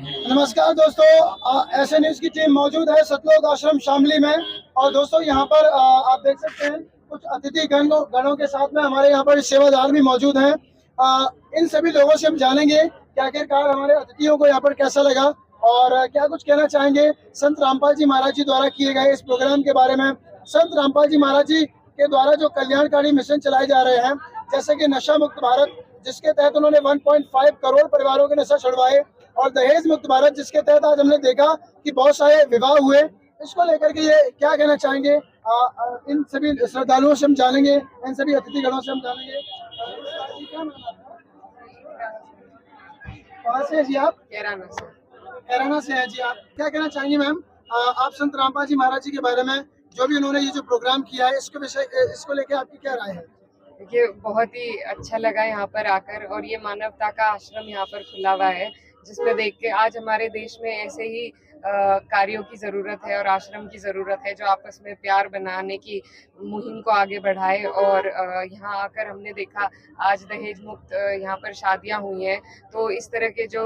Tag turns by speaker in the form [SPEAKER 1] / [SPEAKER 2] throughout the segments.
[SPEAKER 1] नमस्कार दोस्तों, ऐसे न्यूज की टीम मौजूद है सतलोक आश्रम शामली में। और दोस्तों यहाँ पर आप देख सकते हैं कुछ अतिथि गणों के साथ में हमारे यहाँ पर सेवादार भी मौजूद हैं। इन सभी लोगों से हम जानेंगे कि आखिरकार हमारे अतिथियों को यहाँ पर कैसा लगा और क्या कुछ कहना चाहेंगे संत रामपाल जी महाराज जी द्वारा किए गए इस प्रोग्राम के बारे में। संत रामपाल जी महाराज जी के द्वारा जो कल्याणकारी मिशन चलाए जा रहे हैं, जैसे कि नशा मुक्त भारत, जिसके तहत उन्होंने 1.5 करोड़ परिवारों के नशा छुड़वाए, और दहेज मुक्त भारत, जिसके तहत आज हमने देखा कि बहुत सारे विवाह हुए। इसको लेकर के ये क्या कहना चाहेंगे, इन सभी श्रद्धालुओं से हम जानेंगे, इन सभी अतिथिगणों से हम जानेंगे। कहाँ से है जी आप?
[SPEAKER 2] कैराना से।
[SPEAKER 1] कैराना से है जी आप। क्या कहना चाहेंगे मैम, आप संत रामपाल जी महाराज जी के बारे में, जो भी उन्होंने ये जो प्रोग्राम किया है, इसको लेकर आपकी क्या राय है?
[SPEAKER 2] देखिए, बहुत ही अच्छा लगा यहाँ पर आकर, और ये मानवता का आश्रम यहाँ पर खुला हुआ है, जिसमें देख के आज हमारे देश में ऐसे ही कार्यों की जरूरत है और आश्रम की जरूरत है, जो आपस में प्यार बनाने की मुहिम को आगे बढ़ाए। और यहाँ आकर हमने देखा आज दहेज मुक्त यहाँ पर शादियाँ हुई हैं, तो इस तरह के जो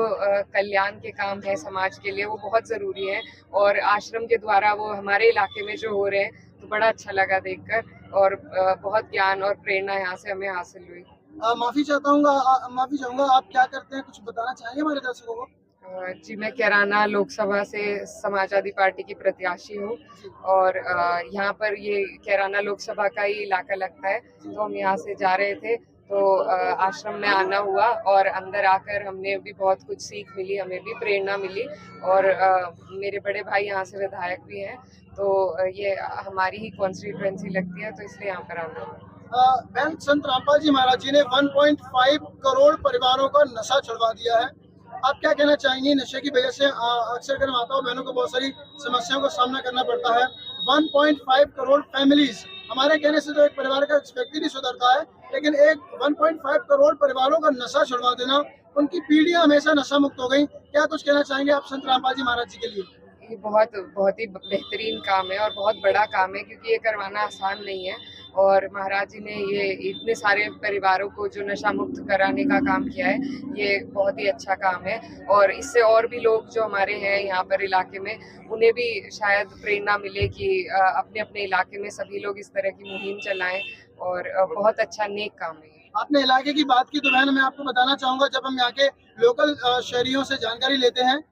[SPEAKER 2] कल्याण के काम है समाज के लिए, वो बहुत जरूरी है। और आश्रम के द्वारा वो हमारे इलाके में जो हो रहे हैं, तो बड़ा अच्छा लगा देखकर, और बहुत ज्ञान और प्रेरणा यहाँ से हमें हासिल हुई।
[SPEAKER 1] माफी चाहूंगा, आप क्या करते हैं, कुछ बताना चाहेंगे हमारे दर्शकों को?
[SPEAKER 2] जी, मैं कैराना लोकसभा से समाजवादी पार्टी की प्रत्याशी हूँ, और यहाँ पर ये कैराना लोकसभा का ही इलाका लगता है, तो हम यहाँ से जा रहे थे, तो आश्रम में आना हुआ, और अंदर आकर हमने भी बहुत कुछ सीख मिली, हमें भी प्रेरणा मिली। और मेरे बड़े भाई यहाँ से विधायक भी हैं, तो ये हमारी ही कॉन्स्टिट्यूएंसी लगती है, तो इसलिए यहाँ पर आना हुआ।
[SPEAKER 1] बहन, संत रामपाल जी महाराज जी ने 1.5 करोड़ परिवारों का नशा छुड़वा दिया है। आप क्या कहना चाहेंगे? नशे की वजह से अक्सर कर माताओं बहनों को बहुत सारी समस्याओं का सामना करना पड़ता है। 1.5 करोड़ फैमिलीज, हमारे कहने से तो एक परिवार का व्यक्ति नहीं सुधरता है, लेकिन एक 1.5 करोड़ परिवारों का नशा छुड़वा देना, उनकी पीढ़ियां हमेशा नशा मुक्त हो गई। क्या कुछ कहना चाहेंगे आप संत रामपाल जी महाराज जी के लिए?
[SPEAKER 2] ये बहुत ही बेहतरीन काम है और बहुत बड़ा काम है, क्योंकि ये करवाना आसान नहीं है। और महाराज जी ने ये इतने सारे परिवारों को जो नशा मुक्त कराने का काम किया है, ये बहुत ही अच्छा काम है। और इससे और भी लोग जो हमारे हैं यहाँ पर इलाके में, उन्हें भी शायद प्रेरणा मिले कि अपने अपने इलाके में सभी लोग इस तरह की मुहिम चलाएं, और बहुत अच्छा नेक काम है।
[SPEAKER 1] आपने इलाके की बात की, तो बहन मैं आपको बताना चाहूंगा, जब हम यहाँ के लोकल शहरियों से जानकारी लेते हैं,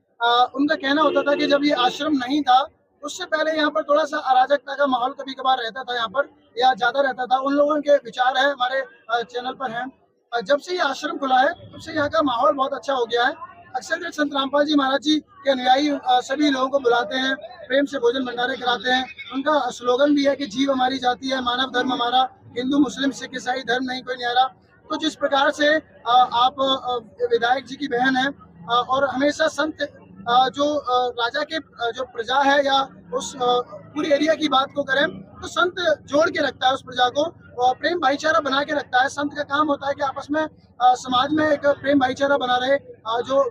[SPEAKER 1] उनका कहना होता था कि जब ये आश्रम नहीं था, उससे पहले यहाँ पर थोड़ा सा अराजकता का माहौल कभी कभार रहता था यहाँ पर, या ज्यादा रहता था। उन लोगों के विचार है हमारे चैनल पर हैं। जब से ये आश्रम खुला है, तब से यहाँ का माहौल बहुत अच्छा हो गया है। अक्सर संत रामपाल जी महाराज जी के अनुयायी सभी लोगों को बुलाते हैं, प्रेम से भोजन भंडारे कराते हैं। उनका स्लोगन भी है कि जीव हमारी जाति है, मानव धर्म हमारा, हिंदू मुस्लिम सिख ईसाई धर्म नहीं कोई न्यारा। तो जिस प्रकार से आप विधायक जी की बहन है, और हमेशा संत जो राजा के जो प्रजा है, या उस पूरी एरिया की बात को करें, तो संत जोड़ के रखता है उस प्रजा को, और प्रेम भाईचारा बना के रखता है। संत का काम होता है कि आपस में समाज में एक प्रेम भाईचारा बना रहे, जो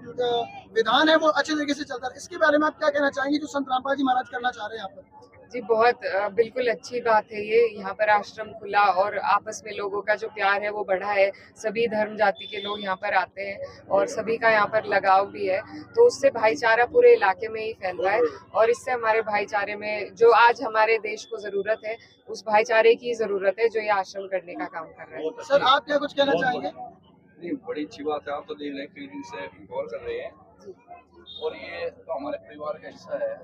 [SPEAKER 1] विधान है वो अच्छे तरीके से चलता है। इसके बारे में आप क्या कहना चाहेंगे, जो संत रामपाल जी महाराज करना चाह रहे हैं यहाँ पर?
[SPEAKER 2] जी, बहुत बिल्कुल अच्छी बात है ये। यहाँ पर आश्रम खुला और आपस में लोगों का जो प्यार है वो बढ़ा है। सभी धर्म जाति के लोग यहाँ पर आते हैं, और सभी का यहाँ पर लगाव भी है, तो उससे भाईचारा पूरे इलाके में ही फैल रहा है। और इससे हमारे भाईचारे में जो आज हमारे देश को जरूरत है, उस भाईचारे की जरूरत है, जो ये आश्रम करने का काम कर रहा है।
[SPEAKER 1] सर, आप क्या कुछ कहना चाहेंगे?
[SPEAKER 3] नहीं, बड़ी अच्छी बात है। आप तो देख रहे हैं, कई दिन से गौर कर रहे हैं, और ये तो हमारे परिवार का हिस्सा है।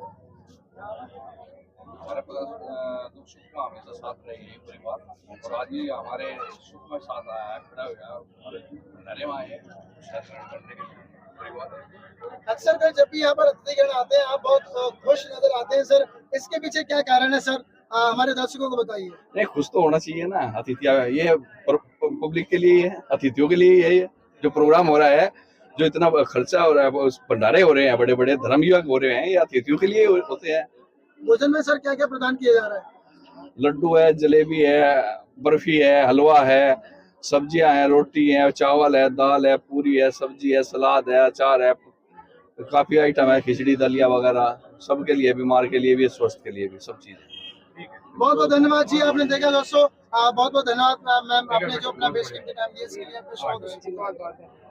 [SPEAKER 3] हमारे दुख सुख में हमेशा साथ रहे हैं परिवार, और आज ये हमारे सुख में साथ आया है, खड़ा हुआ भंडारे में आए हैं करने के लिए परिवार।
[SPEAKER 1] अक्सर कर जब भी यहाँ पर अतिथिगण आते हैं, आप बहुत खुश नजर आते हैं सर। इसके पीछे क्या कारण है सर, हमारे दर्शकों को बताइए।
[SPEAKER 3] नहीं, खुश तो होना चाहिए ना। अतिथियां ये पब्लिक के लिए है, अतिथियों के लिए यही जो प्रोग्राम हो रहा है, जो इतना खर्चा हो रहा है, भंडारे हो रहे हैं, बड़े बड़े धर्म युवक हो रहे हैं, ये अतिथियों के लिए होते हैं।
[SPEAKER 1] भोजन में सर क्या क्या प्रदान किया जा रहा है?
[SPEAKER 3] लड्डू है, जलेबी है, बर्फी है, हलवा है, सब्जियां हैं, रोटी है, चावल है, दाल है, पूरी है, सब्जी है, सलाद है, अचार है, काफी आइटम है, खिचड़ी दलिया वगैरह, सबके लिए, बीमार के लिए भी, स्वस्थ के लिए भी, सब चीजें।
[SPEAKER 1] बहुत बहुत धन्यवाद जी। आपने देखा दोस्तों, बहुत बहुत धन्यवाद मैम, आपने जो अपना बेसिक टाइम दिया इसके लिए आपका बहुत बहुत